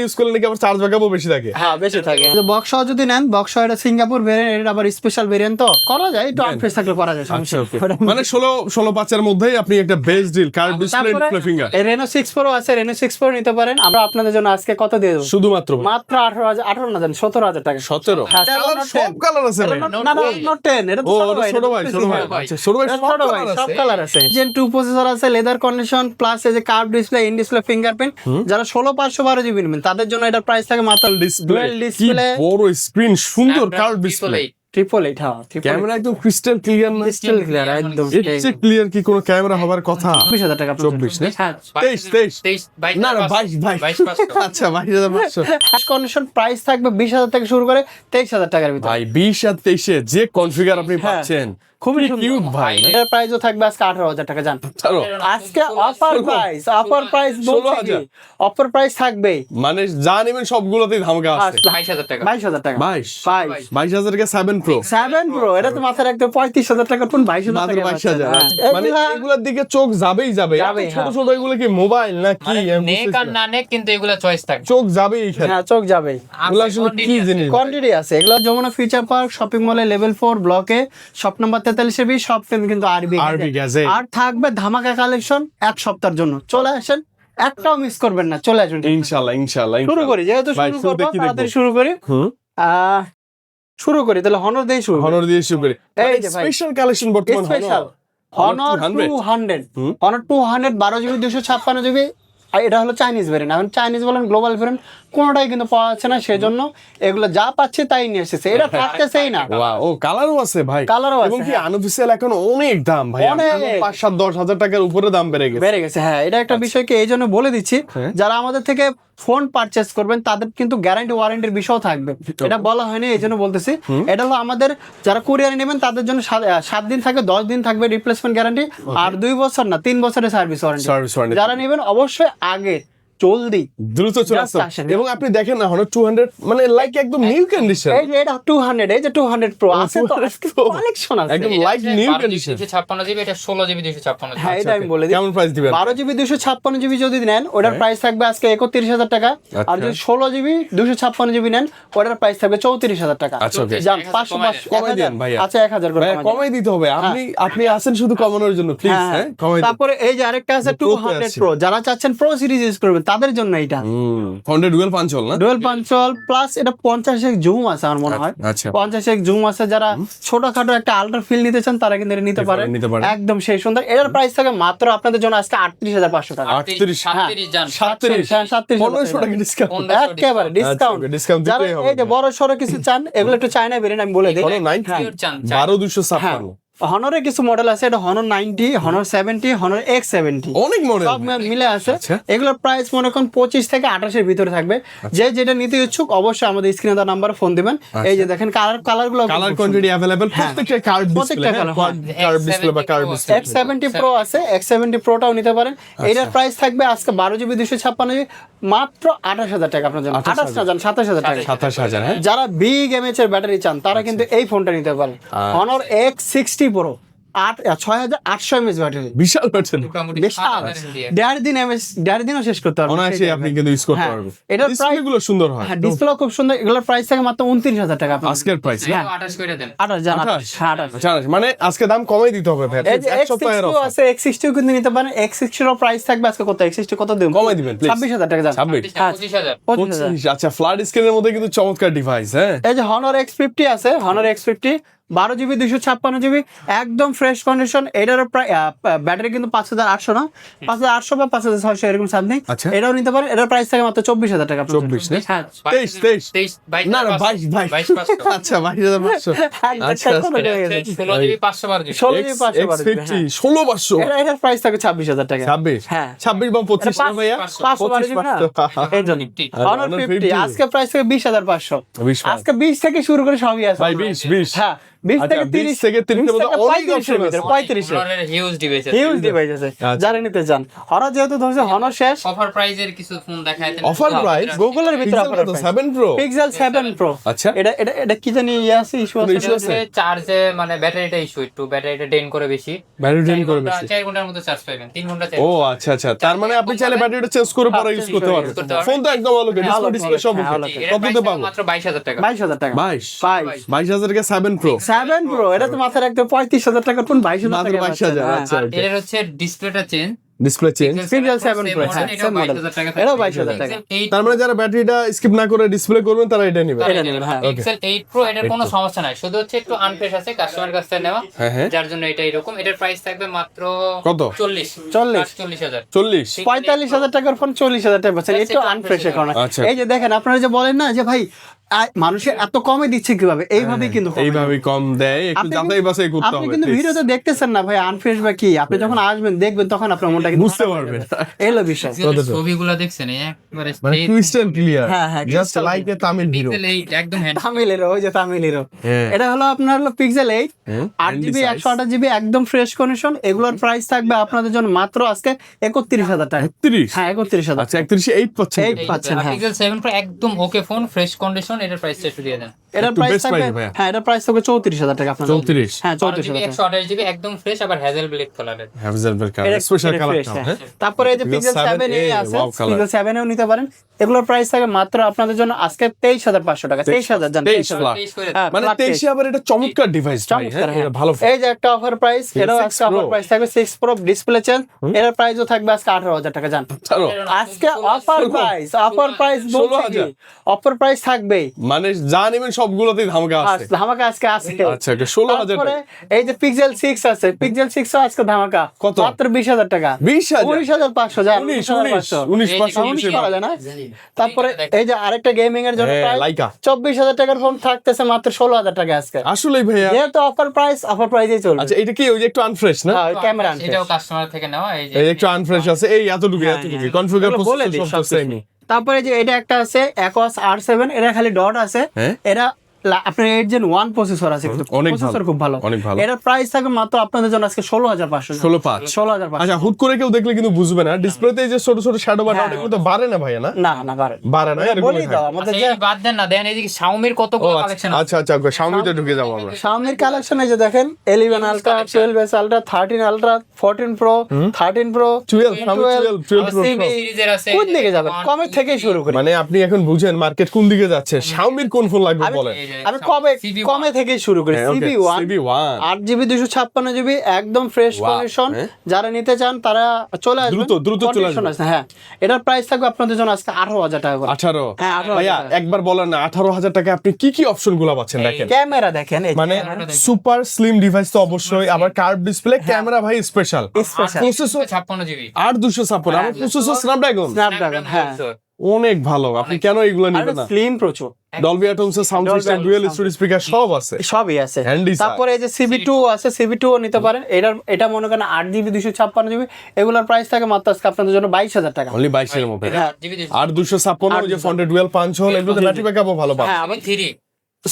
Use করলে নাকি আবার চার্জ ব্যাকআপও বেশি থাকে। হ্যাঁ বেশি থাকে। বক্স সহ যদি নেন, বক্স সহ এটা সিঙ্গাপুর ভেরিয়েন্ট, এটা আবার স্পেশাল ভেরিয়েন্ট, তো করা যায়, একটু আনফ্রেশ থাকলে করা যায়, সমস্যা নেই। মানে 16.5 এর মধ্যেই আপনি একটা best deal, curve display, display finger. এই Reno 6 Pro আছে, Reno 6 Pro নিতে পারেন। আমরা আপনাদের জন্য আজকে কত দিয়ে দেব? শুধুমাত্র মাত্র 17,000 টাকা। 17 হ্যাঁ, সব কালার আছে ভাই। না না, Note 10 এটা তো ছোট ভাই, ছোট ভাই, ছোট ভাই। আচ্ছা ছোট ভাই, সব কালার আছে। Gen 2 প্রসেসর আছে, লেদার কন্ডিশন, প্লাস এই যে curve display, in display fingerprint. যারা 16/512 জিবি নেবেন তাদের জন্য এটার প্রাইস থাকে মাত্র ডিসপ্লে, বড় স্ক্রিন, সুন্দর কার্ভ ডিসপ্লে, 888। হ্যাঁ, ক্যামেরা একদম ক্রিস্টাল ক্লিয়ার না? ক্রিস্টাল ক্লিয়ার একদম। এর ক্লিয়ার কি কোনো ক্যামেরা হবার কথা? 20,000 টাকা। 24 না? হ্যাঁ 23 না না 22 আচ্ছা 22,500। কন্ডিশন প্রাইস থাকবে 20,000 থেকে শুরু করে 23,000 টাকার ভিতরে। ভাই 20 আর 23 এ যে কনফিগার আপনি পাচ্ছেন খুবই কিউট ভাই। এটার প্রাইসও থাকবে আজকে 18,000 টাকা। জান চলো আজকে অফার প্রাইস 16,000 অফার প্রাইস থাকবে, মানে যা নেবেন সবগুলোতেই ধামাকা আছে। 22,000 টাকা। 22,000 টাকা। 22,000 টাকা 7 Pro 7 Pro এটা তো মাথায় রাখতে 35,000 টাকা, কোন 22,000 মাত্র টাকা? 22,000। মানে এগুলোর দিকে চোখ যাবেই যাবে। ছোট ছোট এগুলো কি মোবাইল না কি? নেক আর না নেক, কিন্তু এগুলা চয়েস থাকে। চোখ যাবেই এখানে। হ্যাঁ চোখ যাবে। এগুলো আসলে কি জিনিস? কোয়ান্টিটি আছে এগুলো। যমুনা ফিউচার পার্ক শপিং মলে লেভেল 4 ব্লকে শপ নাম্বার 43 বি, শপ কিন্তু আরবি গ্যাজেট। আর থাকবে ধামাকা কালেকশন এক সপ্তাহের জন্য। চলে আসেন, একটাও মিস করবেন না, চলে আসুন ইনশাআল্লাহ ইনশাআল্লাহ। শুরু করি, যেহেতু শুরু করব তাড়াতাড়ি শুরু করি। শুরু করি তাহলে হনর দিয়ে শুরু। হনর দিয়ে শুরু করি। এই যে ভাই স্পেশাল কালেকশন বর্তমান special Honor 200। Honor 200 12 GB 256 GB. আর এটা হলো চাইনিজ ভেরিয়েন্ট। এখন চাইনিজ বলেন গ্লোবাল ভেরিয়েন্ট কোনোটাই কিন্তু পাওয়া যাচ্ছে না, সেজন্য এগুলো যা পাচ্ছে তাই নিয়ে এসেছে। এটা থাকতেছেই না। ওয়াও, ও কালারও আছে ভাই। কালারও আছে এবং কি আনঅফিশিয়াল এখন অনেক দাম ভাই, অনেক। 5-7-10,000 টাকার উপরে দাম বেড়ে গেছে। হ্যাঁ এটা একটা বিষয়কে এই জন্য বলে দিচ্ছি, যারা আমাদের থেকে ফোন পারচেজ করবেন তাদের কিন্তু গ্যারান্টি ওয়ারেন্টির বিষয় থাকবে। এটা বলা হয়নি এই জন্য বলতেছি। এটা হলো আমাদের যারা কুরিয়ারে নেবেন তাদের জন্য 7 দিন থাকবে, 10 দিন থাকবে রিপ্লেসমেন্ট গ্যারান্টি, আর 2 বছর না 3 বছরের সার্ভিস ওয়ারেন্টি। যারা নেবেন অবশ্যই আগে জলদি দ্রুত চলে আসুন। এবং আপনি দেখেন না হনর 200 মানে লাইক একদম নিউ কন্ডিশন। এই যে এটা 200, এই যে 200 Pro আছে তো কালেকশন আছে একদম লাইক নিউ কন্ডিশন। 256 জিবি, এটা 16 জিবি 256 জিবি। হ্যাঁ এটা আমি বলে দিই। কেমন প্রাইস দিবেন? 12 জিবি 256 জিবি যদি নেন ওটার প্রাইস থাকবে আজকে 31,000 টাকা। আর যদি 16 জিবি 256 জিবি নেন ওটার প্রাইস থাকবে 34,000 টাকা। আচ্ছা ওকে, জান 500 কমাই দেন ভাইয়া। আচ্ছা 1000 করে কমাই দিতে হবে। আপনি আসেন শুধু কমানোর জন্য প্লিজ। হ্যাঁ কমাই দিন। তারপরে এই যে আরেকটা আছে 200 Pro, যারা চাচ্ছেন প্রো সিরিজ ইউজ করবেন তাদের জন্য এটা 100 ডুয়াল পাঞ্চল না? ডুয়াল পাঞ্চল প্লাস এটা 50x জুম আছে আমার মনে হয়। আচ্ছা 50x জুম আছে, যারা ছোটখাটো একটা আল্ট্রা ফিল নিতে চান তারা কিন্তু এটা নিতে পারেন। একদম সেই সুন্দর। এটার প্রাইস থাকে মাত্র আপনাদের জন্য আজকে 38,500 টাকা। 37 জান। 1500 টাকা ডিসকাউন্ট। একেবারে ডিসকাউন্ট। যারা এই যে বড় সরো কিছু চান এগুলো একটু চায়না ভেরিয়েন্ট আমি বলে দিই। 12256 হনরের কিছু মডেল আছে, এটা হনর 90, হনর 70, হনর X70 অনেক মডেল সব মিলে আছে। এগুলোর প্রাইস মনে করেন 25 থেকে 28 এর ভিতরে থাকবে। যে যেটা নিতে ইচ্ছুক অবশ্যই আমাদের স্ক্রিনে দেওয়া নাম্বারে ফোন দিবেন। এই যে দেখেন কালারগুলো কালার কোয়ান্টিটি अवेलेबल, প্রত্যেকটা কার্ভ ডিসপ্লে, কার্ভ ডিসপ্লে বা কার্ভ ডিসপ্লে। X70 Pro আছে, X70 Proটাও নিতে পারেন। এটার প্রাইস থাকবে আজকে 12 জিবি 256 জিবি মাত্র 28,000 টাকা আপনার জন্য। 28 না জান 27,000 টাকা। 27,000। হ্যাঁ যারা বিগ এমএএইচ এর ব্যাটারি চান তারা কিন্তু এই ফোনটা নিতে পারেন। Honor X60 Pro 6800 mAh battery, বিশাল ব্যাটারি, বিশাল। দেড় দিনও শেষ করতে পারবেন। অনায়াসে আপনি কিন্তু ইউজ করতে পারবেন। এটার ডিসপ্লে গুলো সুন্দর হয়। হ্যাঁ ডিসপ্লে খুব সুন্দর। এগুলোর প্রাইস থাকে মাত্র 29,000 টাকা আপনার আজকের প্রাইস। 28 করে দেন। 28 মানে আজকে দাম কমাই দিতে হবে ভাই। এই যে X60 আছে, X60 কিন্তু নিতে পারেন। X60 এর প্রাইস থাকবে আজকে কত? X60 কত দিন কমাই দিবেন প্লিজ? 26,000 টাকা জান। 25,000। 25,000। আচ্ছা ফ্ল্যাট স্ক্রিনের মধ্যে কিন্তু চমৎকার ডিভাইস। হ্যাঁ এই যে হনর X50 আছে, হনর X50 12 জিবি 256 জিবি একদম ফ্রেশ কন্ডিশন। এটার ব্যাটারি কিন্তু 5,800 না, 5,800 বা 5,600 এরকম সামথিং। এটাও নিতে পারেন। এটার প্রাইস থাকে মাত্র 24,000 টাকা। 24 না? হ্যাঁ 23 না না 22 আচ্ছা 22,500। আচ্ছা 16 জিবি 512 জিবি। 16 GB 512 X50 16,500। এটার প্রাইস থাকে 26,000 টাকা। 26 হ্যাঁ 26 বা 25 না ভাইয়া? 512 জিবি না এই জন্য হনর 50 আজকে প্রাইস থাকে 20,500। আজকে 20 থেকে শুরু করে সবই আছে ভাই 20 হ্যাঁ 20 আচ্ছা, থেকে 30 20 থেকে 30 এর মধ্যে অনেক 35 এর ভিতরে, 35 এর হনরের হিউজ ডিভাইস আছে। হিউজ ডিভাইস আছে যারা নিতে চান। ওরা যেহেতু ধরছে হনর শেষ, অফার প্রাইজের কিছু ফোন দেখায় দেন। অফার প্রাইস গুগলের ভিতরে Pixel অফার কত? 7 Pro? Pixel 7 pro. আচ্ছা। এটা কি জানি আছে ইস্যু আছে issue আছে? চার্জে মানে ব্যাটারিটা ইস্যু, একটু ব্যাটারিটা ড্রেন করে বেশি। ব্যাটারি ড্রেন করে বেশি। 4 ঘন্টার মধ্যে চার্জ পাবেন, 3 ঘন্টা চার্জ। ও আচ্ছা আচ্ছা, তার মানে আপনি চাইলে ব্যাটারিটা চেঞ্জ করে পরে ইউজ করতে পারবেন। করতে পারবেন। ফোন তো একদম আলো ডিসপ্লে সব হ্যাঁ, ওকে। এটার কততে price পাবো? মাত্র 22,000 টাকা। 22,000 টাকা। 22 22,000 কে 7 Pro 7 প্রো, এটা তো মাথায় রাখতে 35,000 টাকা কোন 22,000 মাত্র টাকা 22,000 হ্যাঁ। আচ্ছা আর এর হচ্ছে ডিসপ্লেটা change. Display change. Pixel 7 Pro, হ্যাঁ, এটাও same model। 22,000 টাকা। এটাও 22,000 টাকা। তার মানে যারা ব্যাটারিটা স্কিপ না করে ডিসপ্লে করবেন তারা এটা নেবে। এটা নেবেন, হ্যাঁ। Pixel 8 Pro এটার কোনো সমস্যা নাই, শুধু হচ্ছে একটু আনফ্রেশ আছে কাস্টমার কাছ থেকে নেওয়া, হ্যাঁ, হ্যাঁ। যার জন্য এটা এরকম। এটার প্রাইস থাকবে মাত্র কত? 40,000। 40 45,000 টাকার ফোন 40,000 টাকা পাচ্ছেন, একটু আনফ্রেশ এখন। আচ্ছা। এই যে দেখেন, আপনারা যে বলেন না যে ভাই মানুষের এত কমে দিচ্ছে কিভাবে, এইভাবেই কিন্তু কমে। এইভাবে কম দেয়, একটু আপনি যাচাই বাছাই করতে আপনি হবে কিন্তু please। ভিডিওতে দেখতেছেন না ভাই আনফ্রেশ বা কি, আপনি যখন আসবেন দেখবেন তখন আপনার মনটা কিন্তু বুঝতে পারবেন। এলো বিষয়। ছবিগুলো দেখছেন একবারে মানে টুইস্ট এন্ড ক্লিয়ার, হ্যাঁ, হ্যাঁ, just crystal like a Tamil hero. Pixel 8 একদম হ্যান্ড। তামিলের, ওই যে তামিলের হ্যাঁ। এটা হলো আপনার হলো পিক্সেল 8 হ্যাঁ, 8GB handy size। 128GB একদম ফ্রেশ কন্ডিশন। এগুলোর প্রাইস থাকবে আপনাদের জন্য মাত্র আজকে 31,000 টাকা। 31 হ্যাঁ, 31,000। আচ্ছা 31 8 পাচ্ছেন। 8 পাচ্ছেন, হ্যাঁ। Pixel 7 Pro একদম ওকে ফোন, ফ্রেশ কন্ডিশন। এটার প্রাইসটা একটু দিয়ে দেন। এটার একটু প্রাইস best থাকবে, price ভাইয়া। হ্যাঁ, এটার প্রাইস থাকবে 34,000 টাকা আপনাদের। 34 হ্যাঁ, 34,000 টাকা। 128GB একদম ফ্রেশ, আবার হ্যাজেল ব্ল্যাক কালারের। হ্যাভজেল কালার এটা স্পেশাল এটা কালার। fresh, হ্যাঁ। তারপরে এই যে Pixel পিক্সেল 7 7a, আছে, wow color। পিক্সেল 7 এও নিতে পারেন। এগুলোর প্রাইস থাকে মাত্র আপনাদের জন্য আজকে 23,500 টাকা। 23,000 জান, 23,000 23,000। তেইশ করে হ্যাঁ, মানে flat 23 আবার এটা চমৎকার ডিভাইস ভাই। চমৎকার, হ্যাঁ, হ্যাঁ। এটা ভালো ফোন। এই যে একটা অফার প্রাইস, এটাও 6 আজকে অফার Pro। প্রাইস থাকবে 6 Pro ডিসপ্লে চেঞ্জ। এর প্রাইসও থাকবে আজকে 18,000 টাকা জান। ছাড়ো। আজকে offer price, offer price 16,000 offer price থাকবেই। মানে যা নেবেন সবগুলোতেই ধামাকা আছে। ধামাকা আজকে আছে। আচ্ছা, এটা 16,000 তারপরে টাকা। এই যে পিক্সেল 6 আছে, পিক্সেল 6 ও আজকে ধামাকা কত? মাত্র 20,000 টাকা। 20,000 19,500 জান, 19 19 করা যায় না? তারপরে এই যে আরেকটা গেমিং এর জন্য হ্যাঁ, প্রাইস লাইকা। 24,000 টাকার ফোন থাকতেছে মাত্র 16,000 টাকা আজকে। আসলেই ভাইয়া। যেহেতু অফার প্রাইসেই চলবে। আচ্ছা, এটা কি ওই যে একটু আনফ্রেশ না? হ্যাঁ, ক্যামেরা এটাও কাস্টমার থেকে নেওয়া। এই যে এই একটু আনফ্রেশ আছে, এই এতটুকু এতটুকু কনফিগার এগুলো বলে দিই প্রসেসর সব সবকিছু। সেমই। তারপরে যে এটা একটা আছে Aquos R7, এটা খালি ডট আছে। হ্যাঁ। এটা আপনার 8 Gen 1 প্রসেসর আছে, কিন্তু অনেক ভালো, প্রসেসর খুব ভালো। অনেক ভালো। এটার প্রাইস থাকবে মাত্র আপনাদের জন্য আজকে 16,500। 16,500 16,500। আচ্ছা, হুট করে কেউ দেখলে কিন্তু বুঝবে না, ডিসপ্লেতে এই যে ছোট ছোট শ্যাডো বাটন হ্যাঁ। এগুলো তো বাড়ে না ভাইয়া না? না বাড়ে বাড়ে না, এরকম বলি দাও আমাদের আচ্ছা, যে এই বাদ দেন না, দেন এদিকে Xiaomi-র ও কতগুলো কালেকশন আছে। আচ্ছা আচ্ছা, Xiaomi-তে ঢুকে যাবো আমরা। Xiaomi-র কালেকশন এই যে দেখেন 11 Ultra, 12S Ultra, 13 Ultra, 14 Pro, 13 Pro, 12 Xiaomi 12 আবার Pro। CB সিরিজের আছে। কোন দিকে যাবেন? কমের থেকেই শুরু করি। মানে আপনি এখন বুঝেন মার্কেট কোন দিকে যাচ্ছে, Xiaomi-র কোন ফোন লাগবে বলেন। এই যে আমি CB1 কমে থেকেই শুরু করি। হ্যাঁ, okay, CB1 CB1 8GB 256GB একদম ফ্রেশ Wow, কন্ডিশন। হ্যাঁ। যারা নিতে চান তারা চলে আসবেন, দ্রুত চলে Condition আসবেন। আছে, হ্যাঁ। এটার প্রাইস থাকবে আপনাদের জন্য আজকে 18,000 টাকা করে। 18 হ্যাঁ, 18,000 ভাইয়া টাকা। একবার বলেন না, 18,000 টাকা আপনি কি কি অপশন গুলো পাচ্ছেন দেখেন। ক্যামেরা দেখেন, এই যে মানে ক্যামেরা। সুপার স্লিম ডিভাইস তো অবশ্যই, আবার কার্ভ ডিসপ্লে, ক্যামেরা ভাই স্পেশাল, Special। প্রসেসর 56GB 8256, আমার প্রসেসর স্ন্যাপড্রাগন Snapdragon, হ্যাঁ। অনেক ভালো, আপনি কেন এগুলো আর নেবেন না? স্লিম প্রচুর, ডলবি অ্যাটমস এর sound Dolby system, Atmos dual sound studio speaker সব আছে। সবই আছে। Handy sir। তারপরে এই যে CB2 আছে, CB2 ও নিতে পারেন। এটা মনে করেন 8GB 256GB, এগুলোর প্রাইস থাকে মাত্র আজকে আপনাদের জন্য 22,000 টাকা। অনলি 22 এর মধ্যে। হ্যাঁ। আর 256 ওই যে ফন্টে ডুয়াল পাঞ্চ হোল, এগুলোতে ব্যাটারি ব্যাকআপও ভালো পাবে। হ্যাঁ, আবার 3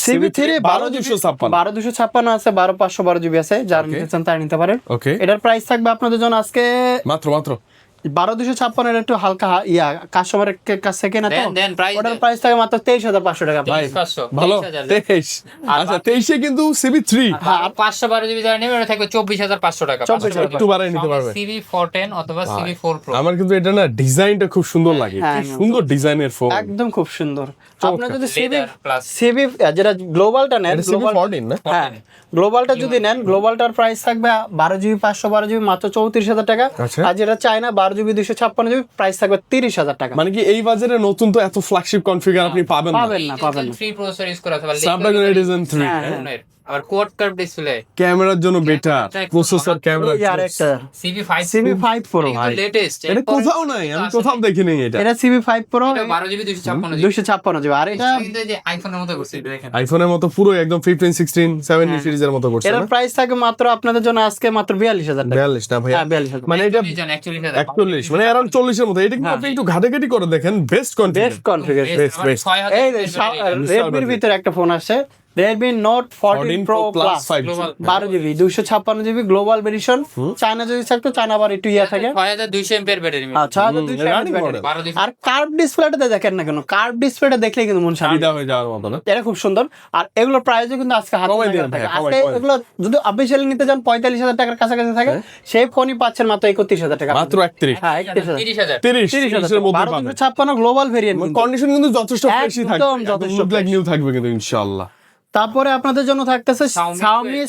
CB3 12,256 12,256 আছে, 12,512GB আছে, যারা নিতে চান তারা নিতে পারেন। ওকে, এটার প্রাইস থাকবে আপনাদের জন্য আজকে মাত্র 12,256 এর একটু হালকা কাস্টমারের কাছে কেনা তো, দেন, price ওটার দেন। প্রাইস থাকে মাত্র 23,500 টাকা। ভাই 23,500, ভালো 23,000 23। আচ্ছা 23 এ কিন্তু CB3 হ্যাঁ, 512GB যারা নেবে ওটা থাকবে 24,500 টাকা। 24,500 একটু বাড়াই নিতে পারবে। CB410 অথবা CB4 Pro। আমার কিন্তু এটা না ডিজাইনটা খুব সুন্দর লাগে, হ্যাঁ, কি সুন্দর ডিজাইনের ফোন। একদম খুব সুন্দর। আপনার যদি Leather plus সিবি যেটা গ্লোবালটা নেন, এটা CB14 না? হ্যাঁ, গ্লোবালটা যদি নেন, গ্লোবালটার প্রাইস থাকবে 12GB 512GB মাত্র 34,000 টাকা। আচ্ছা। আর যেটা চায়না 12GB 256GB প্রাইস থাকবে 30,000 টাকা। মানে কি এই বাজারে নতুন তো এত ফ্ল্যাগশিপ কনফিগার আপনি পাবেন না। পাবেন না, পাবেন না। 3 প্রসেসর ইউজ করা আছে, আবার Snapdragon 8 হ্যাঁ, III আবার কোয়াড কার্ভ ডিসপ্লে। ক্যামেরার জন্য বেটার, প্রসেসর ক্যামেরা। এই আরেকটা CB5 CB5 Pro ভাই, লেটেস্ট। এটা কোথাও নাই, আমি কোথাও দেখিনি এটা। এটা CB5 Pro 12GB 256GB। 256GB। আর এটা কিন্তু এই যে আইফোনের মতো করছে দেখেন। আইফোনের মতো পুরো একদম 15 16 17 সিরিজের মতো করছে এটার না? প্রাইস থাকে মাত্র আপনাদের জন্য আজকে মাত্র 42,000 টাকা। 42 না ভাই, হ্যাঁ, 42,000। মানে এটা 41 মানে अराउंड 40 এর মতো। এটা কিন্তু আপনি একটু ঘাটাঘাটি করে দেখেন, best configure. Best configuration. best, best। এই Redmi-র ভিতরে একটা ফোন আসছে, Redmi Note 14 Pro Plus 5G 12GB 256GB global variation. China যদি থাকতো, চায়না আবার একটু ইয়া থাকে। 6200 এমপিআর ব্যাটারি। আচ্ছা, 2200 running ব্যাটারি। model। 12 আর কার্ভ ডিসপ্লেটা দেখেন না কেন, কার্ভ ডিসপ্লেটা দেখলে কিন্তু মন শান্তি। ফিদা হয়ে যাওয়ার মতো না? এটা খুব সুন্দর। আর এগুলোর প্রাইসও কিন্তু আজকে হাতে কমাই নাগালে দিন থাকে। ভাইয়া, আজকে কমাই। এগুলো যদি অফিসিয়ালি নিতে যান 45,000 টাকার কাছাকাছি থাকে, সেই ফোনই পাচ্ছেন মাত্র 31,000 টাকা। মাত্র 31। হ্যাঁ, 31,000। 30000। 30 এর মধ্যে পাবেন। 1256 গ্লোবাল ভেরিয়েন্ট। কন্ডিশন কিন্তু যথেষ্ট ফ্রেশই থাকবে, একদম যথেষ্ট লুক লাইক নিউ থাকবে কিন্তু ইনশাআল্লাহ। তারপরে আপনাদের জন্য থাকতেছে Xiaomi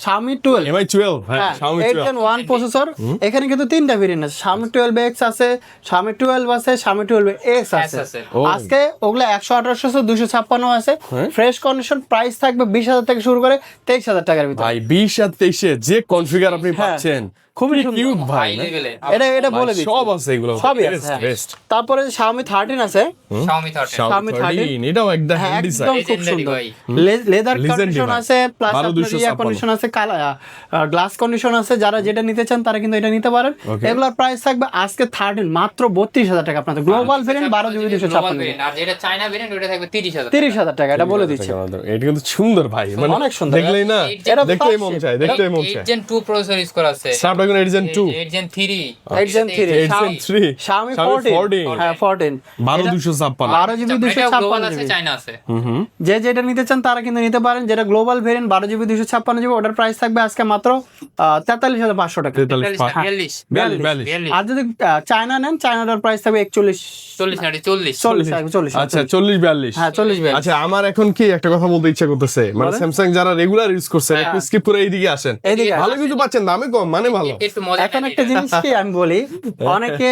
Xiaomi 12। MI 12 হ্যাঁ হ্যাঁ, Xiaomi 8 12 Gen 1 প্রসেসর। এখানে কিন্তু তিনটা ভেরিয়েন্ট আছে, Xiaomi 12X আছে, Xiaomi 12 আছে, Xiaomi 12X আছে। আছে। ও। আজকে ওগুলা 128 আছে, 256 আছে। হ্যাঁ। ফ্রেশ কন্ডিশন প্রাইস থাকবে 20,000 থেকে শুরু করে 23,000 টাকার ভিতরে। ভাই 20 আর 23 যে কনফিগার আপনি হ্যাঁ, পাচ্ছেন খুবই কি সুন্দর। কিউট ভাই হাই লেভেলে। এটা বলে ভাই, দিচ্ছি, সব আছে এগুলো সবই আছে, হ্যাঁ। বেস্ট তারপরে Xiaomi 13 আছে। Xiaomi 13। Xiaomi 13 এটাও একদম হ্যাঁ, হ্যান্ডি একদম সাইজ খুব Legendary সুন্দর। ভাই। লেদার Legendary কন্ডিশন ভাই। আছে, প্লাস 12,256 কন্ডিশন আছে, গ্লাস কন্ডিশন আছে। যারা যেটা নিতে চান তারা কিন্তু এটা নিতে পারেন। Okay. এগুলোর প্রাইস থাকবে আজকে 13 মাত্র 32,000 টাকা আপনাদের। Global variant 12GB 256। আর যেটা চায়না ভেরিয়েন্ট ওটা থাকবে 30,000। 30,000 টাকা, এটা বলে দিচ্ছি। এটা কিন্তু সুন্দর ভাই, মানে অনেক সুন্দর। দেখলেই না, এটা দেখলেই মন flagship। চায়, দেখলেই মন 8 চায়। Gen 2 প্রসেসর ইউজ করা আছে। Snapdragon 8 Gen 2 8 Gen 3। 8 Gen 3 8 Gen 3 Xiaomi Xiaomi 14 হ্যাঁ 14 12256 12GB এটা গ্লোবাল আছে, 256GB। চায়না আছে। যে যেটা নিতে চান তারা কিন্তু নিতে পারেন। যেটা গ্লোবাল ভেরিয়েন্ট 12GB 256GB, ওটার প্রাইস থাকবে আজকে মাত্র 43,500 টাকা। 42। 42 আর যদি চায়না নেন, চায়নাটার প্রাইস থাকবে 41 40 না 40। 40 আচ্ছা 40 42 হ্যাঁ 40 আচ্ছা আমার এখন কি একটা কথা বলতে ইচ্ছা করতেছে, মানে বলেন। স্যামসাং যারা রেগুলার ইউজ করছেন একটু স্কিপ করে এইদিকে আসেন, এইদিকে ভালো কিছু পাচ্ছেন, দামে কম, মানে ভালো। একটু মজা এখন একটা জিনিস কি আমি বলি, অনেকে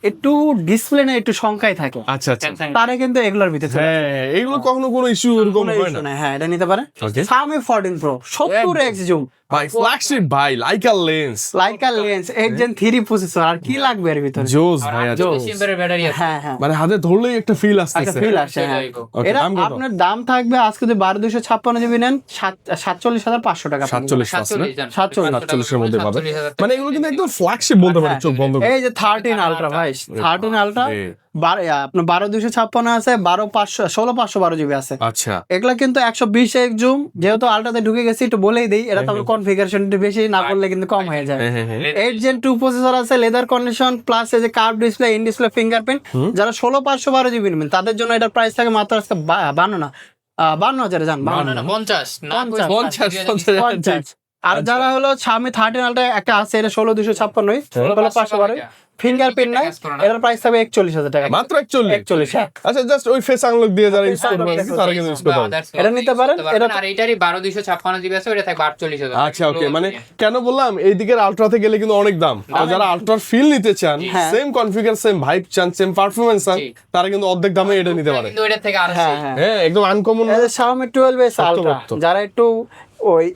একটু ডিসপ্লে না একটু সংখ্যায় থাকে, আচ্ছা আচ্ছা তারা কিন্তু এগুলোর ভিতরে চলে আসে। হ্যাঁ এইগুলো কখনো কোনো ইস্যু এরকম কোনো হয় issue না নাই, হ্যাঁ এটা নিতে পারেন। Okay. Xiaomi 14 Pro 70x zoom, ভাই, ফ্ল্যাগশিপ ভাই, Laika lens, Laika lens, 8 Gen 3 processor, আর কি লাগবে এর ভিতরে? জোস ভাই, আর 40 এমপিআর ব্যাটারি আছে। হ্যাঁ হ্যাঁ, মানে হাতে ধরলেই একটা ফিল একটা আসতেছে। ফিল আসে। হ্যাঁ, Okay, এটা দাম কত? আপনার দাম থাকবে আজকে যদি 12/256GB নেন 47,500 টাকা। 47 47 এর মধ্যে পাবে, 47,000 মানে এগুলো কিন্তু একদম ফ্ল্যাগশিপ বলতে পারে, চোখ বন্ধ করে। এই যে 13 আলট্রা ভাই, 13 আলট্রা আপনার 12/256 আছে, 16/512GB আছে। আচ্ছা এগুলা কিন্তু 120x জুম, যেহেতু আলট্রাতে ঢুকে গেছি একটু বলেই দেই, এটা তো কনফিগারেশন একটু বেশি না করলে কিন্তু কম হয়ে যায়। 8 Gen 2 প্রসেসর আছে, লেদার কন্ডিশন, প্লাস এই যে curve display, in display fingerprint. যারা 16/512GB নেবেন তাদের জন্য এটার প্রাইস থাকে মাত্র আজকে 52,000 জান, 50 না 50। আর যারা হলো Xiaomi 13 আলট্রা একটা আছে, এটা 16/256 16/512 ফিঙ্গারপ্রিন্ট নাই, এটার প্রাইস থাকবে 41,000 টাকা মাত্র 41। 41 হ্যাঁ। আচ্ছা জাস্ট ওই ফেস আনলক দিয়ে যারা ইউজ করবে unlock তারা কিন্তু ইউজ করতে পারবে। এটা নিতে পারেন, এটা আর এটারই 12/256GB আছে, ওটা থাকবে 48,000। আচ্ছা ওকে, মানে কেন বললাম এই দিকের আলট্রাতে গেলে কিন্তু অনেক দাম, তো যারা আলট্রার ফিল নিতে চান, হ্যাঁ। সেম কনফিগার, সেম ভাইব চান, সেম পারফরম্যান্স চান, জি। তারা কিন্তু অর্ধেক দামে এটা নিতে পারে। কিন্তু ওটা থেকে আরো হ্যাঁ সেই। হ্যাঁ, হ্যাঁ একদম আনকমন। এই যে Xiaomi 12s আলট্রা, সত্য। যারা একটু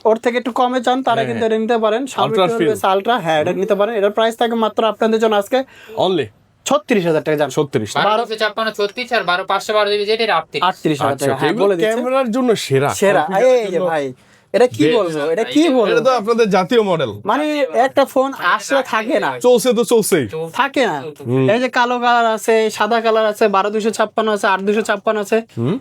ওর থেকে একটু কমে চান তারা কিন্তু এটা নিতে পারেন। Xiaomi Ultra feel। 12s ultra, হ্যাঁ এটা নিতে পারেন। এটার প্রাইস থাকে মাত্র আপনাদের জন্য আজকে অনলি 36,000 টাকা জান, 36। 12/256 36 আর 12/512GB যেটা 38। 38,000 আচ্ছা টাকা, হ্যাঁ এগুলো বলে দিচ্ছি। ক্যামেরার জন্য সেরা সেরা configure এই যে জন্য- ভাই, এটা কি বলবো, এটা কি এটা বলবো, তো আপনাদের জাতীয় মডেল, মানে একটা ফোন আসলে থাকে না, চলছে তো চলছেই। থাকে না। এই যে কালো কালার আছে, সাদা কালার আছে, 12/256 আছে, 8/256 আছে।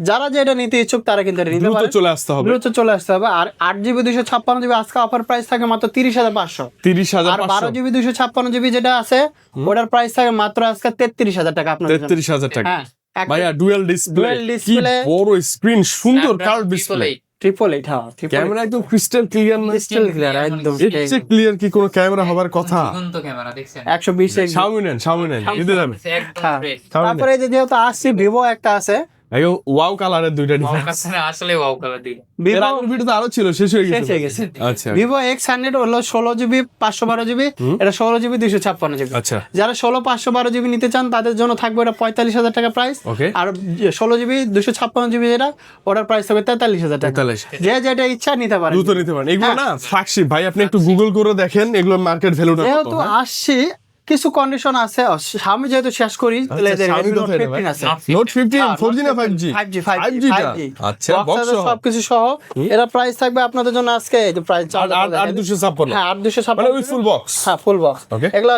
যারা যেটা নিতে ইচ্ছুক তারা কিন্তু এটা নিতে দ্রুত পারে, চলে আসতে হবে। দ্রুত চলে আসতে হবে। আর 8GB 256GB আজকে অফার প্রাইস থাকে মাত্র 30,500। আর 30,500 12GB 256GB যেটা আছে ওটার প্রাইস থাকে মাত্র আজকে 33,000 টাকা আপনার জন্য। 33,000 টাকা। হ্যাঁ, ভাইয়া ডুয়াল ডিসপ্লে, Dual কি display, বড় স্ক্রিন, সুন্দর কার্ভ ডিসপ্লে, 888 হ্যাঁ, ক্যামেরা একদম ক্রিস্টাল ক্লিয়ার না? ক্রিস্টাল ক্লিয়ার একদম। এর চেয়ে ক্লিয়ার কি কোনো ক্যামেরা হবার কথা? জীবন্ত ক্যামেরা দেখছেন 120x। Xiaomi নেন, Xiaomi নেন, দিতে যাবে। একদম হ্যাঁ। ফ্রেশ। তারপরে এই যে যেহেতু আসছি, ভিভো একটা আছে, একদম ওয়াও কালারের দুইটা আমার ডিভাইস। কাছে না আসলে ওয়াও কালার দিল। এর ভিভো আগের ভিডিওতে আরো ছিল, শেষ হয়ে শেষ হয়ে গেছে। গেছে। আচ্ছা ভিভো X100 হলো 16GB 512GB, এটা 16GB 256GB। আচ্ছা যারা 16 512GB নিতে চান তাদের জন্য থাকবে ওটা 45,000 টাকা প্রাইস। ওকে। আর 16GB 256GB যেটা ওটার প্রাইস হবে 43,000 টাকা। 43। যে যেটা ইচ্ছা নিতে পারেন। দ্রুত নিতে পারেন এগুলো হ্যাঁ। না, ফ্ল্যাগশিপ ভাই, আপনি একটু গুগল করে দেখেন এগুলো মার্কেট ভ্যালুটা কত। যেহেতু আসছি কিছু কন্ডিশন আছে আমি যেহেতু শেষ করি তাহলে এদের Xiaomi Redmi Note কোথায় রে ভাই? 15 আছে নোট 15 4G না 5G 5G 5G টা আচ্ছা বক্স বক্স আছে সবকিছু সহ এরা প্রাইস থাকবে আপনাদের জন্য আজকে এই যে প্রাইস 8256 হ্যাঁ 8256 মানে উইথ ফুল বক্স হ্যাঁ ফুল বক্স Okay. এগুলা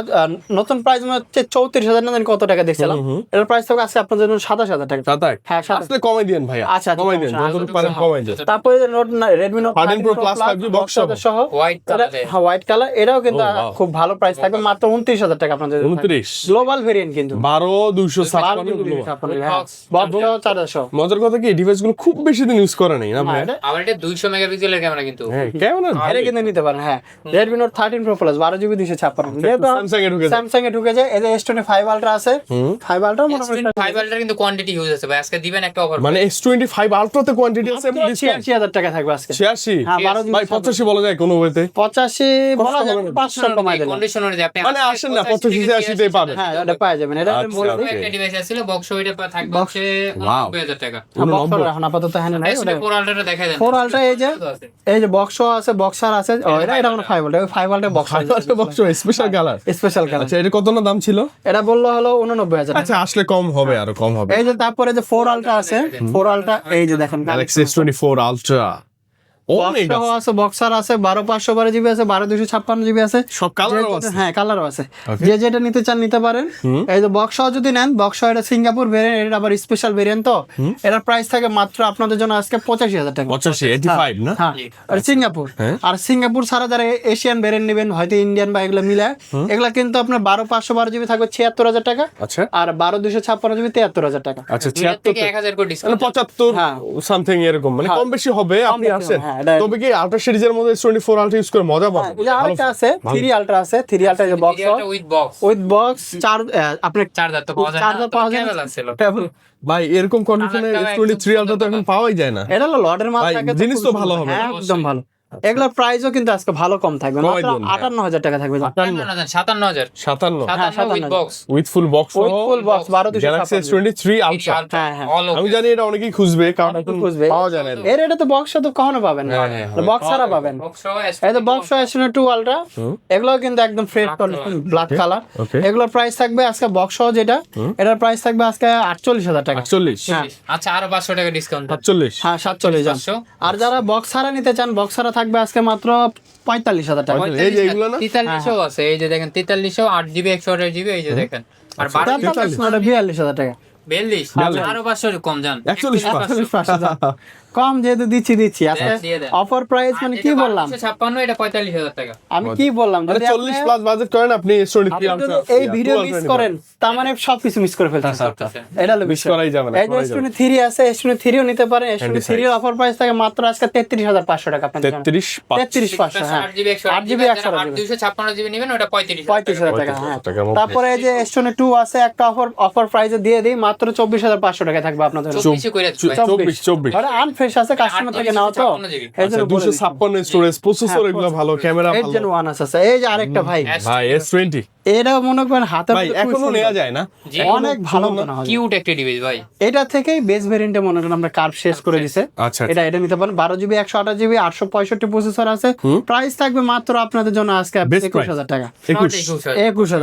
নতুন প্রাইস হচ্ছে 34000 না জানি কত টাকা দেখছিলাম এর প্রাইস থাকবে আজকে আপনাদের জন্য 27000 টাকা হ্যাঁ 27 আসলে কমাই দেন ভাইয়া আচ্ছা, কমাই দেন সমস্যা নাই। যতটুকু পারেন কমাই দেন তারপরে যে note Redmi Note 13 Pro Plus 5G box সহ হোয়াইট কালারে হ্যাঁ হোয়াইট কালার এটাও কিন্তু Oh, wow. খুব ভালো প্রাইস থাকবে মাত্র 29000 টাকা আপনাদের 29 গ্লোবাল ভেরিয়েন্ট কিন্তু 12256 বক্স 4000 মজার কথা কি ডিভাইস গুলো খুব বেশি দিন ইউজ করা নেই না ভাই আমার এটা 200 মেগাপিক্সেলের ক্যামেরা কিন্তু হ্যাঁ কেমন এটা কিন্তু নিতে পারেন হ্যাঁ Redmi Note 13 Pro Plus 12GB 256 যেহেতু স্যামসাং এ ঢুকে যায়। স্যামসাং এ ঢুকে যায় এদের S25 Ultra আছে 5 Ultra মোটামুটি 5 আলটার কিন্তু কোয়ান্টিটি ইউজ আছে ভাই আজকে দিবেন একটা অফার মানে S25 Ultra তে কোয়ান্টিটি আছে এবং ডিসকাউন্ট 86000 টাকা থাকবে আজকে 86 হ্যাঁ 12 ভাই 85 বলা যায় কোন ওয়েতে 85 বলা যায় 500 কমাই দেন কন্ডিশন অনুযায়ী আপনি মানে আসেন না 85 80 তে পাবেন হ্যাঁ এটা পাওয়া যাবেন এটা আমি আচ্ছা, বলে দিই okay. একটা ডিভাইস আছিল বক্স ওইটা থাকবে Box- হচ্ছে Wow. 90000 টাকা বক্স এখন আপাতত হ্যাঁ নাই ওটা S4 আলটাটা দেখা যায় 4 Ultra এই যে বক্স আছে বক্সার আছে এটা কোনো 5 Ultra 5 Ultra box box special colour special colour আচ্ছা এটা কত না দাম ছিল এটা বললো হলো 89000 টাকা আচ্ছা আসলে কম হবে আরো কম হবে এই যে তারপরে যে 4 Ultra আছে 4 Ultra এই যে দেখেন Galaxy S24 Ultra অনেক বক্স আছে বক্সার আছে 12512GB আছে 12256GB আছে সব কালারও আছে হ্যাঁ কালারও আছে Okay. যে যেটা নিতে চান নিতে পারেন এই যে বক্স যদি নেন বক্স এটা সিঙ্গাপুর ভেরিয়েন্ট এটা আবার স্পেশাল ভেরিয়েন্ট তো এটার প্রাইস থাকে মাত্র আপনাদের জন্য আজকে 85000 টাকা 85 85 না হ্যাঁ আর সিঙ্গাপুর হ্যাঁ। আর সিঙ্গাপুর ছাড়া যারা এশিয়ান ভেরিয়েন্ট নেবেন হয়তো ইন্ডিয়ান বা এগুলো মিলে এগুলা কিন্তু আপনার 12512GB থাকবে 76000 টাকা আচ্ছা আর 12256GB 73000 টাকা আচ্ছা 2 থেকে 76 1000 করে মানে ডিসকাউন্ট 75 হ্যাঁ। সামথিং এরকম মানে কম বেশি হবে আপনি বেশি আসেন হবে, হ্যাঁ, এটা- তবে কি আল্ট্রা সিরিজের মধ্যে S24 Ultra ইউজ করে মজা পাবেন এই যে আরেকটা আছে 3 Ultra আছে 3 Ultra যে box with box with box চার আপনি চার্জার তো পাওয়া যায় চার্জার পাওয়া যায় কেবল আছে ভাই এরকম কন্ডিশনে টাকা S23 Ultra তো এখন পাওয়াই যায় না এটা হলো লটের মাল ভাই, থাকে জিনিস তো ভালো হবে। হ্যাঁ একদম ভালো এগুলোর প্রাইসও কিন্তু আজকে ভালো কম থাকবে কমাই মাত্র দিন, হ্যাঁ। 58000 টাকা থাকবে 57000 57 57 with box with full box with full box Galaxy 12256 S23 Ultra হ্যাঁ, হ্যাঁ। অল আমি জানি এটা অনেকেই খুঁজবে কারণ এখন খুঁজবে। পাওয়া যায় না এটা। এর এটা তো বক্স তো কখনো পাবেন না হ্যাঁ, হ্যাঁ, বক্স ছাড়া পাবেন বক্স এই তো বক্স S22 Ultra এগুলো কিন্তু একদম fresh condition black colour okay. এগুলোর প্রাইস থাকবে আজকে বক্স সহ যেটা এটার প্রাইস থাকবে আজকে 48000 টাকা 48 হ্যাঁ। আচ্ছা আরো 500 টাকা ডিসকাউন্ট 48 হ্যাঁ 47 জান 500 আর যারা বক্স ছাড়া নিতে চান বক্স ছাড়া থাকবে আজকে মাত্র 45000 টাকা এই যে এগুলো না 4300 আছে এই যে দেখেন 4300 8GB 128GB এই যে দেখেন আর 42000 টাকা 42 আরো 500 কম জান 41 কম যেহেতু দিচ্ছি আজকে দিয়ে দেন। অফার প্রাইস মানে কি বললাম 56 এটা 45000 টাকা আমি কি বললাম মানে যদি 40 প্লাস বাজেট করেন আপনি S23 আপনি যদি Ultra এই ভিডিও মিস করেন তার মানে সবকিছু মিস করে ফেলতেছেন এটা হলো মিস বিষয় করাই যাবে না এই যে S23 আছে S23 ও নিতে পারেন S23 এর অফার প্রাইস থাকে মাত্র আজকে 33500 টাকা আপনাদের জন্য 33 33500 হ্যাঁ 8GB 8GB 256GB নেবেন ওটা 35000 টাকা হ্যাঁ টাকার মধ্যে। তারপরে এই যে S22 আছে একটা অফার প্রাইসে দিয়ে দিই মাত্র 24500 টাকা থাকবে আপনাদের জন্য 24 করে দিচ্ছি ভাই। 24 আরে আনফ্রেশ আছে কাস্টমার থেকে নাও তো 256 GB এই আচ্ছা জন্য বলে দিচ্ছি। 256 স্টোরেজ প্রসেসর এগুলো ভালো ক্যামেরা 8 ভালো Gen 1 আছে এই যে আরেকটা ভাই ভাই S20 এটা মনে করেন হাতে ভাই এখনো নেওয়া যায় না জি, অনেক ভালো মনে হয় কিউট একটা ডিভাইস ভাই এটা থেকেই বেস ভেরিয়েন্টে মনে করেন আমরা কার্ভ শেষ করে দিছে আচ্ছা এটা নিতে পারেন 12GB 128GB 865 প্রসেসর আছে প্রাইস থাকবে মাত্র আপনাদের জন্য আজকে Best 21000 টাকা 21000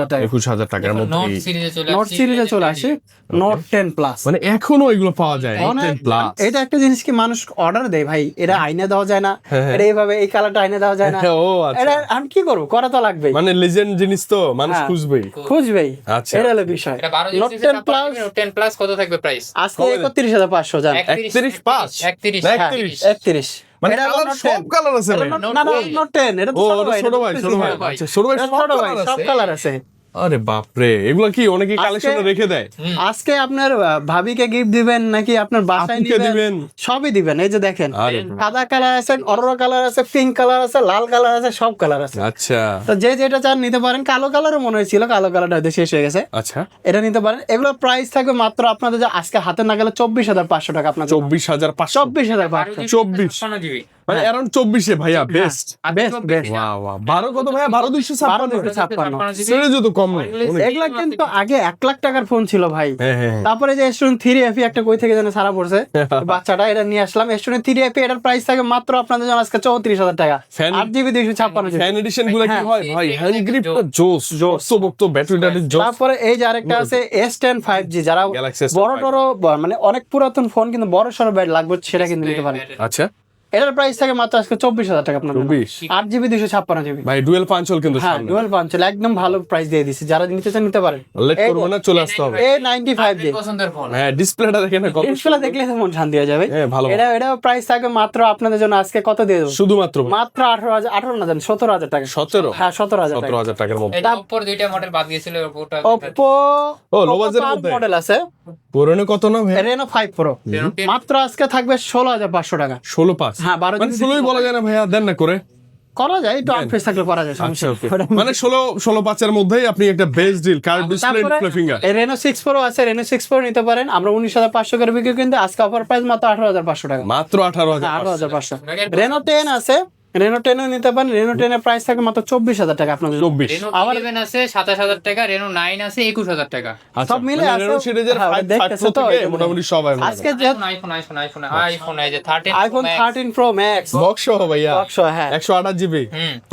টাকা 21000 টাকার নোট মধ্যে সিরিজে চলে নোট সিরিজে চলে আসে নোট 10 প্লাস মানে এখনো এগুলো পাওয়া যায় অনেক 10 প্লাস এটা একটা জিনিস কি মানুষ অর্ডার দেয় ভাই এটা আইনা দেওয়া যায় না এটা এইভাবে এই কালারটা আইনা দেওয়া যায় না ও আচ্ছা এটা আমি কি করব করা তো লাগবে মানে লেজেন্ড জিনিস তো মানুষ হ্যাঁ। খুঁজবেই খুঁজবেই আচ্ছা। এটা হলো বিষয় এটা 12 নোট জিবি 10 প্লাস 10 প্লাস কত থাকবে প্রাইস আজকে 31500 জান 31 পাঁচ 31 না, হ্যাঁ, 31 31 মানে এটা কালার Note সব 10 কালার আছে ভাই না না নোট 10 এটা তো ও ছোট ওটা ভাই ছোট ভাই ভাই। আচ্ছা ছোট ভাই এটা সব ছোট ভাই কালার সব আছে কালার আছে আরে বাপ রে এগুলো কি অনেকে আজকে- কালেকশনে রেখে দেয় আজকে আপনার ভাবিকে গিফট দিবেন নাকি আপনার বাসায় আপুকে দিবেন দিবেন। সবই দিবেন এই যে দেখেন আরে সাদা কালার আছে অরোরা কালার আছে পিঙ্ক কালার আছে লাল কালার আছে সব কালার আছে আচ্ছা তো যে যেটা চান নিতে পারেন কালো কালারও মনে হয়েছিল কালো কালারটা হয়তো শেষ হয়ে গেছে আচ্ছা এটা নিতে পারেন এগুলোর প্রাইস থাকবে মাত্র আপনাদের যে আজকে হাতে না গেলে 24500 টাকা আপনার 24500 24500 24 56GB মানে अराउंड 24 এ ভাইয়া best best best wow wow 12 কত ভাইয়া 12256 12,256 সিরিজ তো কম না এগুলা কিন্তু আগে 1 লাখ টাকার ফোন ছিল ভাই। হ্যাঁ তারপরে যে S23 FE একটা কই থেকে যেন সারা পড়ছে বাচ্চাটা, এটা নিয়ে আসলাম। S23 FE এটার প্রাইস থাকে মাত্র আপনাদের জন্য আজকে 34000 টাকা, Fan- 8GB 256GB। Fan addition গুলো কি হয় ভাই হ্যান্ড গ্রিপ তো জোস বক্ত ব্যাটারিটা জোস তারপরে এই যে আরেকটা আছে S10 5G, যারা Galaxy S10 বড় টড় মানে অনেক পুরাতন ফোন কিন্তু বড় সড়ো ব্যাট লাগবে সেটা কিন্তু নিতে পারেন। আচ্ছা এটার প্রাইস থাকে মাত্র আজকে 24000 টাকা আপনার 24 8GB 256GB। ভাই ডুয়েল পাঞ্চল কিন্তু হ্যাঁ সামনে ডুয়াল পাঞ্চল একদম ভালো প্রাইস দিয়ে দিছি, যারা নিতে চান নিতে পারেন। লেট করব না চলে আসতে হবে A95G পছন্দের ফোন। হ্যাঁ ডিসপ্লেটা দেখেন না কত ডিসপ্লে দেখলে তো মন শান্তি হয়ে যাবে। হ্যাঁ, ভালো। এটা প্রাইস থাকবে মাত্র আপনাদের জন্য আজকে কত দিয়ে দেবো, শুধুমাত্র মাত্র 17000 টাকা। 17 হ্যাঁ 17000 টাকা। 17000 টাকার মধ্যে এটা Oppo দুইটা মডেল বাদ গিয়েছিল, ওটা Oppo ও, low budget এর মধ্যে? মডেল আছে পুরনো কত না ভাই Reno 5 Pro, মাত্র আজকে থাকবে 16500 টাকা। 16.5 হ্যাঁ 12 মানে 16ই বলা যায় না ভাইয়া দেন না করে করা যায়, একটু আনফ্রেশ থাকলে করা যায়, আচ্ছা সমস্যা ওকে নেই। মানে 16.5 এর মধ্যেই আপনি একটা বেস্ট ডিল কার্ভ ডিসপ্লে তারপরে ডিসপ্লে ফিঙ্গার Reno 6 Pro আছে, Reno 6 Pro নিতে পারেন। আমরা 19500 করে বিক্রি, কিন্তু আজকে অফার প্রাইস মাত্র 18500 টাকা, মাত্র 18000 18500। Reno 10 আছে, Reno 10 ও নিতে পারেন। Reno 10 এর প্রাইস থাকে মাত্র 24000 টাকা আপনাদের। 24 Reno 11 আছে 27000 টাকা, Reno 9 আছে 21000 টাকা। সব মিলে আছে। রেনো সিরিজের হ্যাঁ, 5 দেখতেছে তো, থেকে এই জন্য। মোটামুটি সবাই আজকে যে আইফোন এই যে 13 আইফোন 13 Pro Max বক্স সহ ভাইয়া বক্স, হ্যাঁ 128 জিবি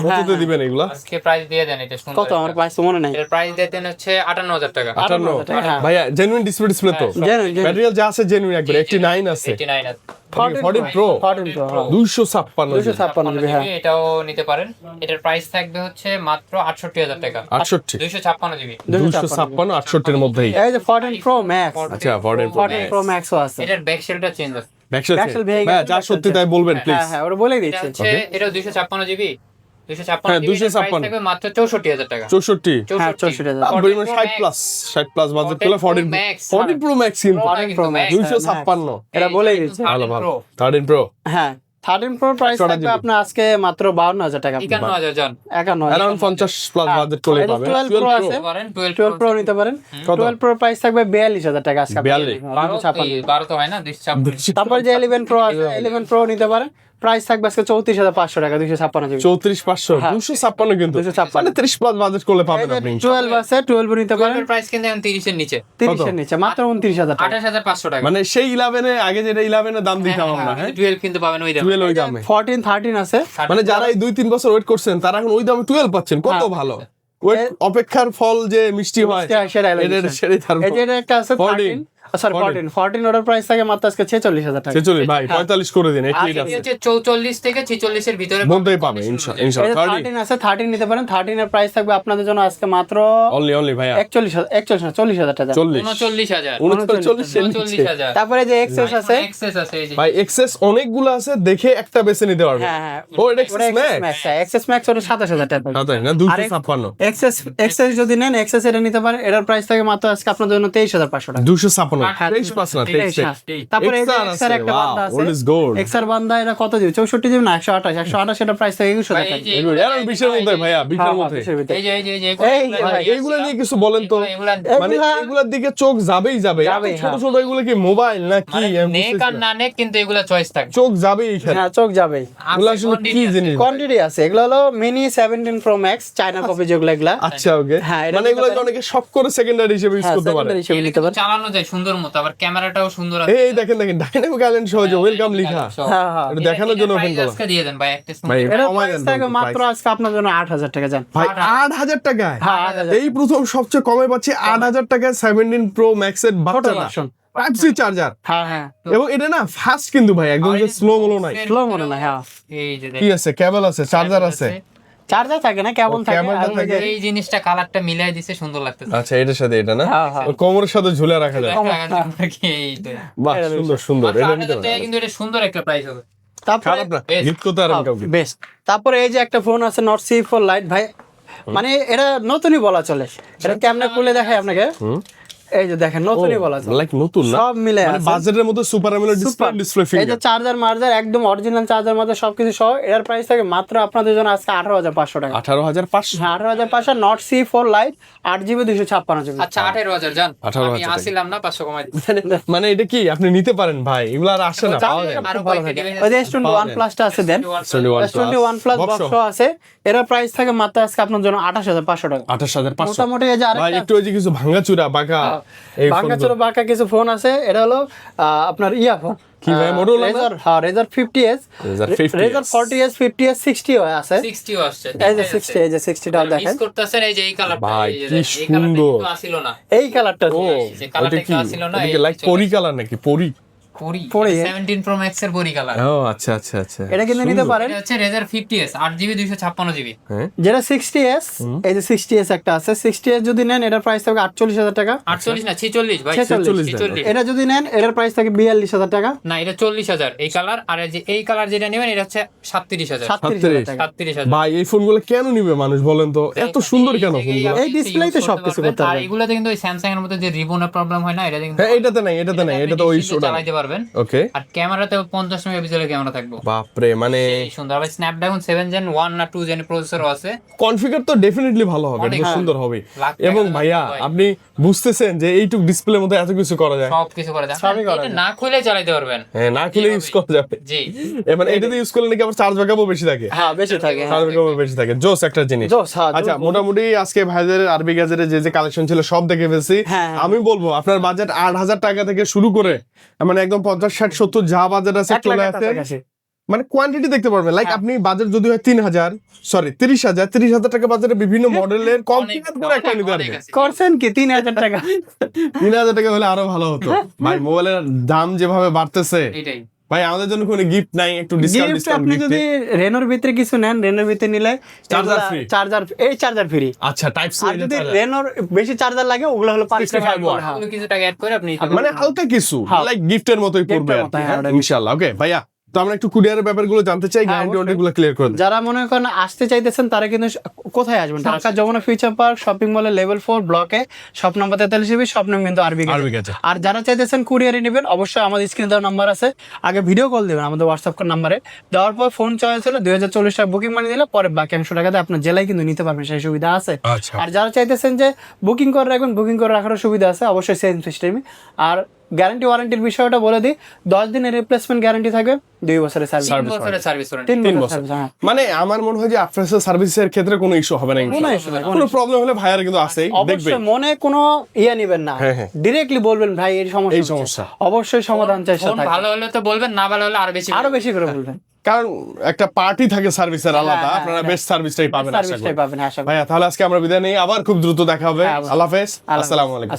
কততে দিবেন এগুলা আজকে প্রাইস দিয়ে দেন, এটা সুন্দর। কত আমার প্রাইস মনে নাই। এর প্রাইস দিতেন হচ্ছে 58000 টাকা। 58 টাকা, হ্যাঁ। ভাইয়া জেনুইন ডিসপ্লে তো Genuine। ম্যাটেরিয়াল যা আছে জেনুইন একবার 89 আছে 89 আছে। 14 প্রো 14 Pro, হ্যাঁ। 256 256 জিবি, হ্যাঁ। এটাও নিতে পারেন। এটার প্রাইস থাকবে হচ্ছে মাত্র 68000 টাকা, 68 256 জিবি। 256 68 এর মধ্যেই এই যে 14 Pro Max, আচ্ছা 14 প্রো 14 Pro Max ও আছে। এটার ব্যাক শেলটা চেঞ্জ আছে। ব্যাকশেল Backshell ভেঙে ভাইয়া গেছে, যা সত্যি তাই বলবেন প্লিজ হ্যাঁ হ্যাঁ ওটা বলেই এটা দিচ্ছি। হচ্ছে এটাও 256 জিবি, 256 হ্যাঁ, জিবি। এটার প্রাইস 256 থাকবে মাত্র 64000 টাকা। 64 হ্যাঁ 64000। 60 প্লাস বাজেট করলে 14 Max, 14 প্রো ম্যাক্স কিন্তু 14 Pro Max, 256 এটা বলেই দিচ্ছি। ভালো ভালো 13 প্রো হ্যাঁ 13 Pro প্রাইস 128 থাকবে GB আপনার আজকে মাত্র 52000 টাকা। 51000 জন 51000। अराउंड 50 প্লাস বাজেট করলে এটা পাবেন 12 Pro আছে। পারেন 12 Pro নিতে পারেন। কত? 12 Pro প্রাইস থাকবে 42000 টাকা আজকে। 42 12 তো হয় না 256। তারপর যে 11 Pro আছে, 11 Pro নিতে পারেন। প্রাইস থাকবে আজকে 34500 টাকা, 256 জিবি। 34500 256 কিন্তু 256 মানে 30 প্লাস বাজেট করলে পাবেন আপনি 12 আছে, 12 নিতে পারেন। এর প্রাইস কিন্তু এখন 30 এর নিচে, 30 এর নিচে মাত্র 29000 টাকা। 28500 টাকা। মানে সেই 11 এ আগে যেটা 11 এর দাম দিতাম আমরা হ্যাঁ 12 কিন্তু পাবেন ওই দামে। 12 ওই দামে 14 13 আছে। মানে যারা এই 2-3 বছর ওয়েট করছেন তারা এখন ওই দামে 12 পাচ্ছেন কত হ্যাঁ। ভালো ওয়েট অপেক্ষার ফল যে মিষ্টি হয় সেটাই সেটাই তার এই যে এটা একটা আছে 14 সরি 14 ওটার প্রাইস থাকে মাত্র আজকে 46000 টাকা। 46 ভাই 45 করে দিন একটু আর আছে হচ্ছে 44 থেকে 46 এর ভিতরে মধ্যেই পাবে ইনশাআল্লাহ এই যে 30 13 আছে, 13 নিতে পারেন। 13 এর প্রাইস থাকবে আপনাদের জন্য আজকে মাত্র অনলি ভাইয়া 40000 টাকা। 40 39000 39 তারপরে যে এক্সেস আছে, এক্সেস আছে এই যে ভাই এক্সেস অনেকগুলো আছে দেখে একটা বেছে নিতে পারবেন হ্যাঁ হ্যাঁ ও এটা এক্সেস ম্যাক্স এক্সেস ম্যাক্স ওটা 27000 টাকা। না তাই না 256 এক্সেস যদি নেন, এক্সেস এটা নিতে পারেন। এটার প্রাইস থাকে মাত্র আজকে আপনাদের জন্য 23500 টাকা। 256 হ্যাঁ, 23 পাস না 23 তারপরে এই যে XR এক্সআর একটা আছে, বান্দা wow, আছে। what is gold? এক্সআর বান্দা এটা কত দিবে? 64 দিবে না 128 এটার প্রাইস থাকে 21000 ভাই, টাকা। এই যে এগুলো এর 20 এর মধ্যে ভাইয়া 20 এর মধ্যে এই যে এই ভাই, এইগুলো নিয়ে কিছু বলেন তো মানে এগুলোর দিকে চোখ যাবেই যাবে যাবেই, ছোট ছোট এগুলো কি মোবাইল না কি আমি নেক বুঝতেছি আর না। না নেক কিন্তু এগুলা চয়েস থাকে। চোখ যাবেই এখানে হ্যাঁ চোখ যাবে। এগুলো আসলে কি জিনিস কোয়ান্টিটি আছে, এগুলো হলো mini 17 Pro Max China copy যেগুলো এগুলা। আচ্ছা ওকে হ্যাঁ, এটা মানে এগুলো নিতে পারেন। অনেকে শখ করে সেকেন্ডারি হিসেবে ইউজ হ্যাঁ করতে পারে সেকেন্ডারি হিসেবে নিতে পারেন। চালানো যায় সুন্দর মতো, আবার ক্যামেরাটাও সুন্দর আছে। এই দেখেন ডাইনামিক আইল্যান্ড সহ যে ওয়েলকাম লেখা হ্যাঁ হ্যাঁ এটা দেখানোর জন্য ওপেন করা আজকে দিয়ে দেন ভাই একটা ভাই এটার কমাই প্রাইস দেন থাকে তো মাত্র price। আজকে আপনার জন্য 8000 টাকা জান। ভাই 8000 টাকায় হ্যাঁ 8000 এই প্রথম সবচেয়ে কমে পাচ্ছি 8000 টাকায় 17 প্রো ম্যাক্স এর বাচ্চাটা version। টাইপ সি চার্জার হ্যাঁ হ্যাঁ এবং এটা না ফাস্ট কিন্তু ভাই একদম যে স্লো মলো নাই স্লো মনে না। হ্যাঁ এই যে কি আছে কেবল আছে চার্জার আছে চার্জার থাকে না, কেবল থাকে। কেবলটা আর ওই থাকে। যে- এই জিনিসটা কালারটা মিলাই দিছে, সুন্দর লাগতেছে। আচ্ছা এটার সাথে এটা না হ্যাঁ, হ্যাঁ। ওই কোমরের সাথে ঝুলে রাখা যায় এইটা। বাহ সুন্দর সুন্দর মাত্র এটা নিতে 8000 টাকা পারেন কিন্তু এটা সুন্দর একটা প্রাইস হবে। তারপরে খারাপ না গিফট করতে পারেন কাউকে বেস্ট। তারপরে এই যে একটা ফোন আছে নট C4 লাইট ভাই, মানে এটা নতুনই বলা চলে। এটা কেমনে খুলে দেখাই আপনাকে। এই যে দেখেন নতুনই বলা যায়, লাইক নতুন না, সব মিলে মানে আছে। বাজেটের মধ্যে সুপার অ্যামোলেড ডিসপ্লে এই যে ফিঙ্গার। চার্জার মার্জার একদম অরিজিনাল চার্জার মার্জার সবকিছু সহ এটার প্রাইস থাকে মাত্র আপনাদের জন্য আজকে 18,500 টাকা। 18,500। হ্যাঁ 18,500 not C4 light 8GB 256GB। আচ্ছা 18,000 জান, 18,000 আমি আসিলাম না 500 কমাই দিচ্ছি। মানে এটা কি আপনি নিতে পারেন ভাই, এগুলো আর আসে না, পাওয়া যায় না। আরো ভালো কয়েকটা থাকে। device ওই যে আছে। S21 প্লাসটা আছে দেন, 21 S21 প্লাস বক্স আছে, এর প্রাইস থাকে মাত্র আজকে আপনার জন্য 28,500 টাকা। 28,500। মোটামুটি এই যে ভাই আরেকটা একটু ওই যে কিছু ভাঙাচুরা বাঁকা এই বাঙ্গাচোরা বাঁকা কিছু ফোন আছে, এটা হলো আপনার ইয়াফোন কি ভাই, Motorola না? রেজার, হ্যাঁ রেজার 50s, Razer 50s রেজার 40s 50s 60 আছে, 60 আসছে। এই যে 60, এই যে 60টাও দেখেন, মিস করতেছেন, এই যে এই কালারটা, ভাই, এই যে কি এই কালারটা সুন্দর। কিন্তু আসিল না। এই কালারটা ও যে কালারটা এটা কি, একটু আসিল না, এটা কি এই লাইক চলে পরি কালার নাকি পরি? পরি, 17 Pro Max এর পরি কালার। ও আচ্ছা আচ্ছা আচ্ছা, এটা কিন্তু নিতে পারেন। এটা হচ্ছে Razer 50s 8GB 256GB। হ্যাঁ যেটা 60s, এই যে 60s একটা আছে, 60s যদি নেন এটার প্রাইস থাকে 48,000 টাকা। 48 না 46 ভাই, 46 46। এটা যদি নেন এটার প্রাইস থাকে 42,000 টাকা, না এটা 40,000 এই কালার, আর এই যে এই কালার যেটা নেবেন এটা হচ্ছে 37,000। 37,000 টাকা। 37,000। ভাই এই ফোনগুলো কেন নিবে মানুষ বলেন তো, এত সুন্দর কেন ফোনগুলো? এই ডিসপ্লেতে সবকিছু করতে আর পারবেন। এগুলোতে কিন্তু ওই স্যামসাং এর মতো যে রিবনের প্রবলেম হয় না, এটা কিন্তু হ্যাঁ এটাতে নাই, এটাতে নাই, এটা তো ওই ইস্যুটা চালাতে পারবেন। ওকে। আর ক্যামেরাতে 50 মেগাপিক্সেলের ক্যামেরা থাকবে। বাপরে, মানে এই সুন্দর। আর স্ন্যাপড্রাগন 7 Gen 1 না 2 Gen প্রসেসরও আছে। কনফিগার তো ডেফিনেটলি ভালো হবে, অনেক এটা তো সুন্দর হবে। লাখ টাকা এবং দাম ভাইয়া ভাই। আপনি বুঝতেছেন যে এইটুক ডিসপ্লের মধ্যে এত কিছু করা যায়? সব কিছু করা যায়, সবই করা এটা যায়। না খুলে চালাতে পারবেন। হ্যাঁ না খুলে ইউজ করা যাবে। জি এবার এটাতে ইউজ করলে নাকি আবার চার্জ ব্যাকআপও বেশি থাকে। হ্যাঁ বেশি থাকে, চার্জ ব্যাকআপও বেশি থাকে, জোস একটা জিনিস। জোস, হ্যাঁ, আচ্ছা জোস। মোটামুটি আজকে ভাইদের আরবি গ্যাজেটের যে যে কালেকশন ছিল সব দেখে ফেলছি। হ্যাঁ। আমি বলবো আপনার বাজেট 8,000 টাকা থেকে শুরু করে মানে একদম 50, 60, 70 যা বাজেট আছে 1 চলে লাখের আসে, কাছাকাছি। মানে কোয়ান্টিটি দেখতে পারবেন। লাইক আপনি বাজেট যদি হয় 30,000 টাকা বাজেটে বিভিন্ন মডেলের কমপ্লিট করে একটা নিতে পারবেন। করছেন কি 3,000 টাকা? 3,000 টাকা হলে আরো ভালো হতো ভাই। মোবাইলের দাম যেভাবে বাড়তেছে এটাই। ভাই, আমাদের জন্য কোনো গিফট নাই, একটু ডিসকাউন্ট গিফট আপনি যদি রেনোর ভিতরে কিছু নেন, রেনোর ভিতরে নিলে Charger free। Charger free. আচ্ছা টাইপ সি, আর যদি রেনোর বেশি চার্জার লাগে ওগুলো হলো 65 watt। কোনো কিছু টাকা অ্যাড করে আপনি মানে হালকা কিছু হ্যাঁ। লাইক গিফটের মতোই পড়বে Gift এর আর মতো, কি, হ্যাঁ, হ্যাঁ, ইনশাআল্লাহ। ওকে ভাইয়া, তো আমরা একটু কুরিয়ারের ব্যাপারগুলো জানতে চাই, গ্যারান্টি ওয়ারেন্টিগুলো ক্লিয়ার করে দেন। যারা মনে করেন আসতে চাইতেছেন তারা কিন্তু কোথায় আসবেন? Dhaka Jamuna Future Park shopping মলে লেভেল 4 ব্লকে, শপ নম্বর 43 শপ নাম কিন্তু আরবি আরবি গ্যাজেট। গ্যাজেট। আর যারা চাইতেছেন কুরিয়ারে নেবেন অবশ্যই আমাদের স্ক্রিনে দেওয়া নাম্বার আছে, আগে ভিডিও কল দিবেন আমাদের হোয়াটসঅ্যাপ নাম্বারে, দেওয়ার পর ফোন চয়েস হলে 2,040 টাকা বুকিং মানি দিলে পরে বাকি 100 টাকাতে আপনার জেলায় কিন্তু নিতে পারবেন, সেই সুবিধা আছে। আচ্ছা আর যারা চাইতেছেন যে বুকিং করে রাখবেন, বুকিং করে রাখারও সুবিধা আছে অবশ্যই সেম সিস্টেমে। আর গ্যারান্টি ওয়ারেন্টির বিষয়টা বলে দিই, 10 দিনের রিপ্লেসমেন্ট গ্যারান্টি থাকবে, 2 বছরের সার্ভিস, 3 বছরের সার্ভিস ওয়ারেন্টি। 3 বছর। বছর, হ্যাঁ। মানে আমার মনে হয় যে আফটার সার্ভিসের ক্ষেত্রে কোনো ইস্যু হবে না, কোনো ইনশাআল্লাহ। issue নাই, কোনো প্রবলেম হলে ভাইয়ার কিন্তু আছেই, দেখবে। অবশ্যই মনে কোনো ইয়া নেবেন না, হ্যাঁ, হ্যাঁ। ডিরেক্টলি বলবেন ভাই এই সমস্যা এই হচ্ছে। সমস্যা। অবশ্যই সমাধান চেষ্টা ফোন থাকবে, ভালো হলে তো বলবেন, না ভালো হলে আরো বেশি আরো বেশি করে বলবেন, কারণ একটা পার্টি থাকে সার্ভিসের আলাদা, হ্যাঁ, আপনারা হ্যাঁ। বেস্ট সার্ভিসটাই পাবেন আশা সার্ভিসটাই করি। পাবেন আশা করি। ভাইয়া তাহলে আজকে আমরা বিদায় নেই, আবার খুব দ্রুত দেখা হবে। হ্যাঁ, আল্লাহ হাফেজ, আল্লাহ হাফেজ। আসসালামু আলাইকুম।